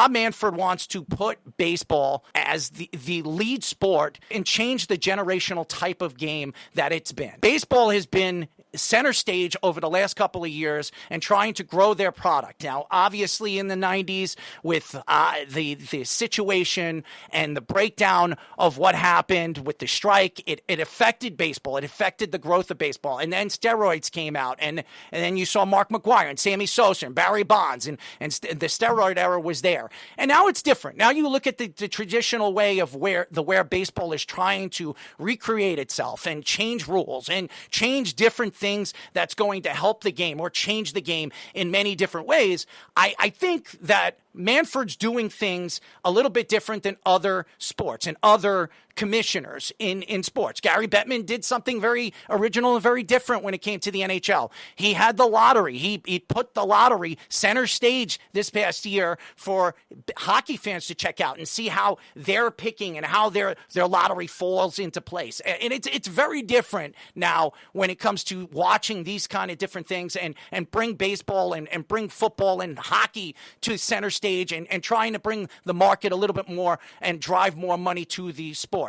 Rob Manfred wants to put baseball as the lead sport and change the generational type of game that it's been. Baseball has been center stage over the last couple of years and trying to grow their product. Now, obviously in the 90s with the situation and the breakdown of what happened with the strike, it affected baseball. It affected the growth of baseball. And then steroids came out, and then you saw Mark McGwire and Sammy Sosa and Barry Bonds, and the steroid era was there. And now it's different. Now you look at the traditional way of where baseball is trying to recreate itself and change rules and change different things that's going to help the game or change the game in many different ways. I think that Manfred's doing things a little bit different than other sports and other commissioners in sports. Gary Bettman did something very original and very different when it came to the NHL. He had the lottery. He put the lottery center stage this past year for hockey fans to check out and see how they're picking and how their lottery falls into place. And it's very different now when it comes to watching these kind of different things and bring baseball and bring football and hockey to center stage and trying to bring the market a little bit more and drive more money to the sports.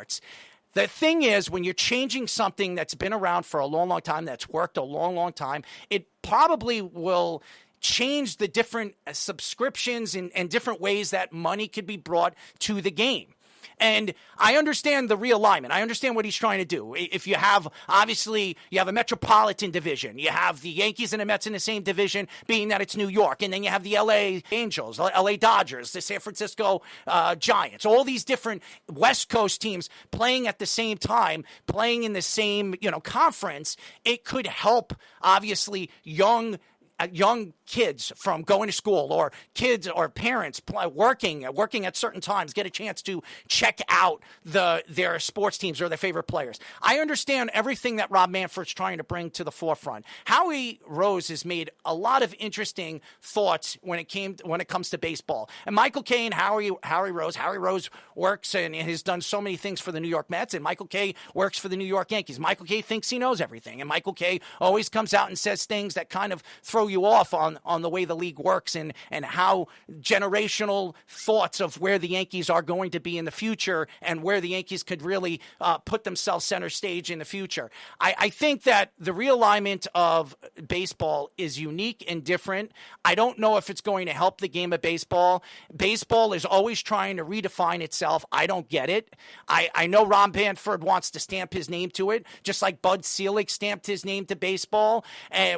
The thing is, when you're changing something that's been around for a long, long time, that's worked a long, long time, it probably will change the different subscriptions and different ways that money could be brought to the game. And I understand the realignment. I understand what he's trying to do. If you have, obviously, you have a metropolitan division. You have the Yankees and the Mets in the same division, being that it's New York. And then you have the LA Angels, LA Dodgers, the San Francisco Giants, all these different West Coast teams playing at the same time, playing in the same, conference. It could help, obviously, young kids from going to school, or kids or parents working at certain times, get a chance to check out their sports teams or their favorite players. I understand everything that Rob Manfred's trying to bring to the forefront. Howie Rose has made a lot of interesting thoughts when it comes to baseball. And Michael Kay and Howie Rose works and has done so many things for the New York Mets, and Michael Kay works for the New York Yankees. Michael Kay thinks he knows everything, and Michael Kay always comes out and says things that kind of throw you off on the way the league works and how generational thoughts of where the Yankees are going to be in the future and where the Yankees could really put themselves center stage in the future. I think that the realignment of baseball is unique and different. I don't know if it's going to help the game of baseball. Baseball is always trying to redefine itself. I don't get it. I know Rob Manfred wants to stamp his name to it, just like Bud Selig stamped his name to baseball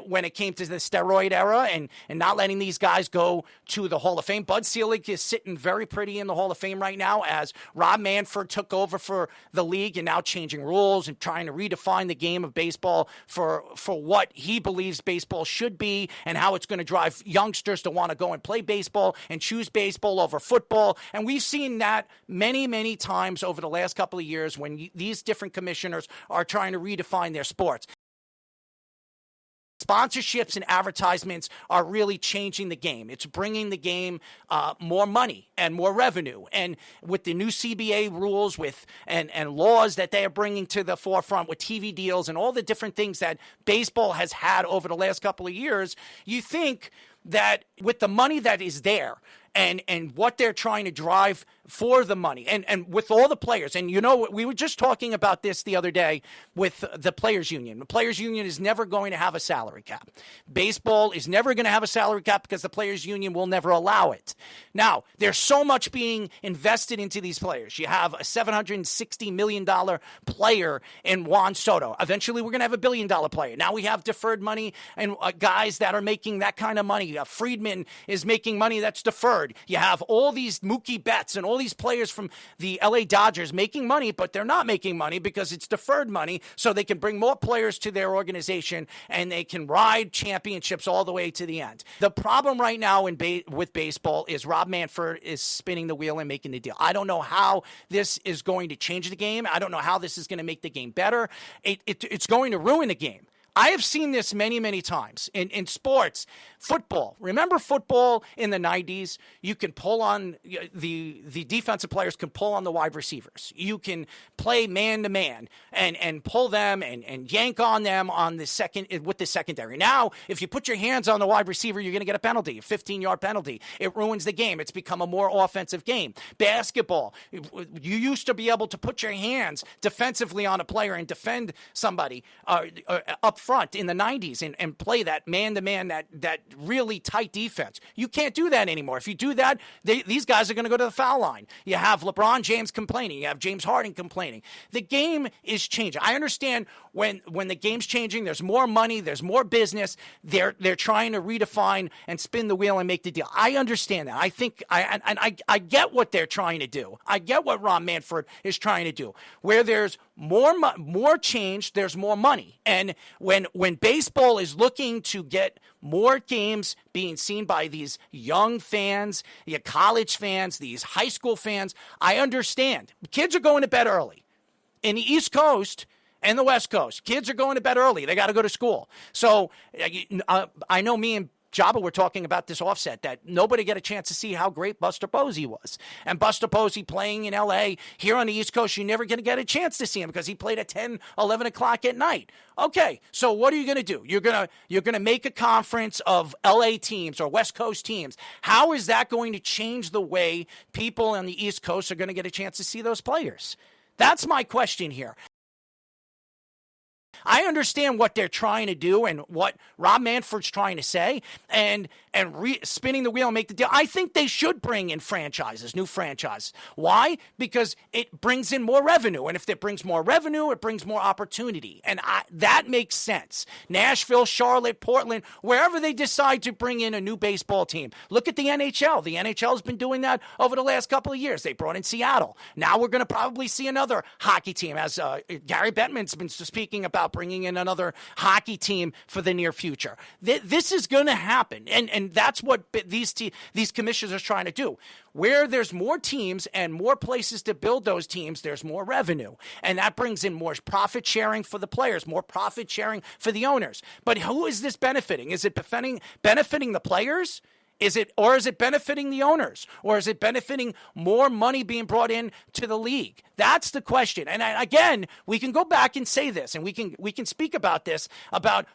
when it came to the steroid era and not letting these guys go to the Hall of Fame. Bud Selig is sitting very pretty in the Hall of Fame right now as Rob Manfred took over for the league and now changing rules and trying to redefine the game of baseball for what he believes baseball should be and how it's going to drive youngsters to want to go and play baseball and choose baseball over football. And we've seen that many, many times over the last couple of years when these different commissioners are trying to redefine their sports. Sponsorships and advertisements are really changing the game. It's bringing the game more money and more revenue. And with the new CBA rules and laws that they are bringing to the forefront with TV deals and all the different things that baseball has had over the last couple of years, you think that with the money that is there and what they're trying to drive for the money and with all the players. And, we were just talking about this the other day with the Players Union. The Players Union is never going to have a salary cap. Baseball is never going to have a salary cap because the Players Union will never allow it. Now, there's so much being invested into these players. You have a $760 million player in Juan Soto. Eventually, we're going to have a $1 billion player. Now we have deferred money and guys that are making that kind of money. Friedman is making money that's deferred. You have all these Mookie Betts and all these players from the LA Dodgers making money, but they're not making money because it's deferred money, so they can bring more players to their organization and they can ride championships all the way to the end. The problem right now with baseball is Rob Manfred is spinning the wheel and making the deal. I don't know how this is going to change the game. I don't know how this is going to make the game better. It's going to ruin the game. I have seen this many, many times in sports. Football. Remember football in the 90s? You can pull on the defensive players can pull on the wide receivers. You can play man to man and pull them and yank on them on the second with the secondary. Now, if you put your hands on the wide receiver, you're going to get a penalty, a 15-yard penalty. It ruins the game. It's become a more offensive game. Basketball. You used to be able to put your hands defensively on a player and defend somebody up front in the 90s and play that man-to-man, that really tight defense. You can't do that anymore. If you do that, these guys are going to go to the foul line. You have LeBron James complaining. You have James Harden complaining. The game is changing. I understand when the game's changing, there's more money, there's more business. They're trying to redefine and spin the wheel and make the deal. I understand that. I think I get what they're trying to do. I get what Rob Manfred is trying to do. Where there's more change, there's more money. And when baseball is looking to get more games being seen by these young fans, the college fans, these high school fans, I understand. Kids are going to bed early. In the East Coast and the West Coast, kids are going to bed early. They got to go to school. So I know me and 𝐬𝐝 were talking about this offset, that nobody got a chance to see how great Buster Posey was. And Buster Posey playing in L.A., here on the East Coast, you're never going to get a chance to see him because he played at 10, 11 o'clock at night. Okay, so what are you going to do? You're going to make a conference of L.A. teams or West Coast teams. How is that going to change the way people on the East Coast are going to get a chance to see those players? That's my question here. I understand what they're trying to do and what Rob Manfred's trying to say and spinning the wheel and make the deal. I think they should bring in franchises, new franchises. Why? Because it brings in more revenue. And if it brings more revenue, it brings more opportunity. And that makes sense. Nashville, Charlotte, Portland, wherever they decide to bring in a new baseball team. Look at the NHL. The NHL has been doing that over the last couple of years. They brought in Seattle. Now we're going to probably see another hockey team, as Gary Bettman's been speaking about bringing in another hockey team for the near future. This is going to happen, and that's what these commissions are trying to do. Where there's more teams and more places to build those teams, there's more revenue, and that brings in more profit sharing for the players, more profit sharing for the owners. But who is this benefiting? Is it benefiting the players? Is it benefiting the owners? Or is it benefiting more money being brought in to the league? That's the question. And again, we can go back and say this, and we can speak about this,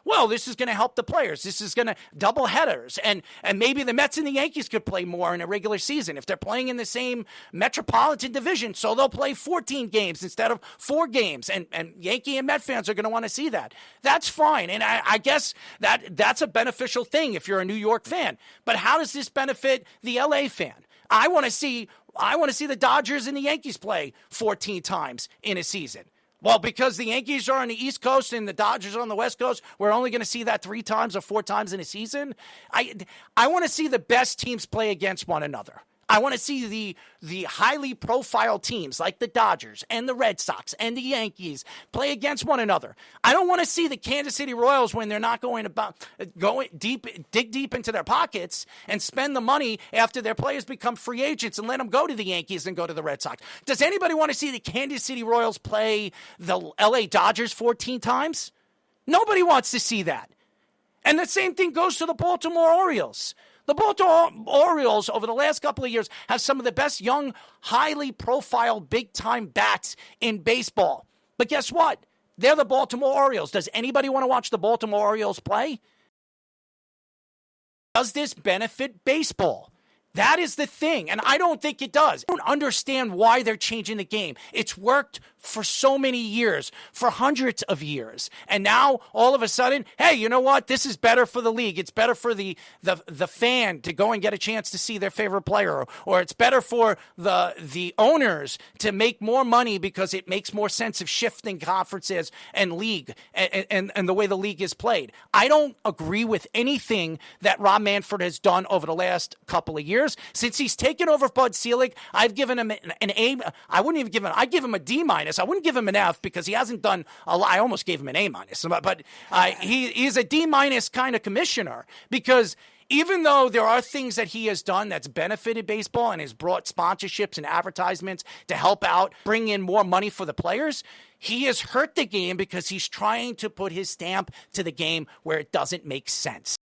well, this is going to help the players. This is going to double headers. And maybe the Mets and the Yankees could play more in a regular season if they're playing in the same metropolitan division. So they'll play 14 games instead of 4 games. And Yankee and Met fans are going to want to see that. That's fine. And I guess that's a beneficial thing if you're a New York fan. But how does this benefit the LA fan? I want to see the Dodgers and the Yankees play 14 times in a season. Well, because the Yankees are on the East Coast and the Dodgers are on the West Coast, we're only going to see that 3 times or 4 times in a season. I want to see the best teams play against one another. I want to see the highly profiled teams like the Dodgers and the Red Sox and the Yankees play against one another. I don't want to see the Kansas City Royals, when they're not dig deep into their pockets and spend the money after their players become free agents and let them go to the Yankees and go to the Red Sox. Does anybody want to see the Kansas City Royals play the LA Dodgers 14 times? Nobody wants to see that. And the same thing goes to the Baltimore Orioles. The Baltimore Orioles, over the last couple of years, have some of the best young, highly profiled, big-time bats in baseball. But guess what? They're the Baltimore Orioles. Does anybody want to watch the Baltimore Orioles play? Does this benefit baseball? That is the thing, and I don't think it does. I don't understand why they're changing the game. It's worked for so many years, for hundreds of years. And now, all of a sudden, hey, you know what? This is better for the league. It's better for the fan to go and get a chance to see their favorite player. Or it's better for the owners to make more money because it makes more sense of shifting conferences and league and the way the league is played. I don't agree with anything that Rob Manfred has done over the last couple of years. Since he's taken over Bud Selig, I've given him an A. I'd give him a D-. I wouldn't give him an F because he hasn't done a lot. I almost gave him an A-, but he's a D- kind of commissioner because even though there are things that he has done that's benefited baseball and has brought sponsorships and advertisements to help out, bring in more money for the players, he has hurt the game because he's trying to put his stamp to the game where it doesn't make sense.